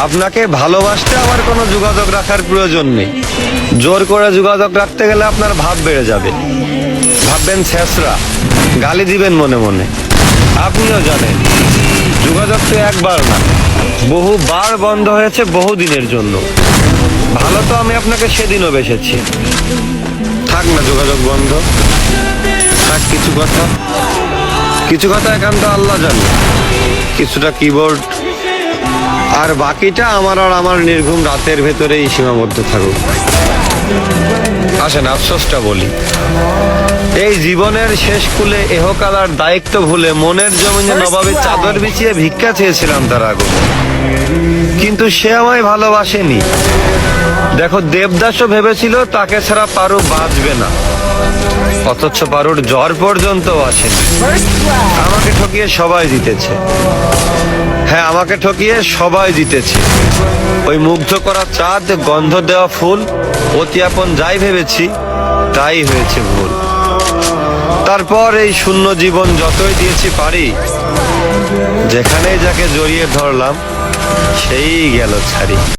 আপনাকে ভালোবাসতে আমার কোনো যোগাযোগ রাখার প্রয়োজন নেই। জোর করে যোগাযোগ রাখতে গেলে আপনার ভাব বেড়ে যাবে, ভাববেন ছেঁচড়া, গালি দিবেন মনে মনে। আপনিও জানেন যোগাযোগ তো একবার না, বহুবার বন্ধ হয়েছে বহুদিনের জন্য। ভালো তো আমি আপনাকে সেদিনও বেসেছি। থাক না যোগাযোগ বন্ধ, থাক কিছু কথা একান্ত আল্লাহ জানে, কিছুটা কিবোর্ড, আর বাকিটা আমার আর আমার নির্ঘুম রাতের ভেতরেই সীমাবদ্ধ থাকুক। আসেন আফসোসটা বলি, এই জীবনের শেষ কুলে এহকালার দায়িত্ব ভুলে মনের জমিনে নবাবের চাদর বিছিয়ে ভিক্ষা চেয়েছিলাম তার আগে, কিন্তু সে আমায় ভালোবাসেনি। দেখো দেবদাসও ভেবেছিল তাকে ছাড়া পারু বাঁচবে না, অথচ পারুর জ্বর পর্যন্ত আসেনি। আমাকে ঠকিয়ে সবাই জিতেছে, হ্যাঁ আমাকে ঠকিয়ে সবাই জিতেছে। ওই মুগ্ধ করা চাঁদ, গন্ধ দেওয়া ফুল, অতি আপন যাই ভেবেছি তাই হয়েছে ভুল। তারপর এই শূন্য জীবন যতই দিয়েছি পারি, যেখানেই যাকে জড়িয়ে ধরলাম সেই গেল ছাড়ি।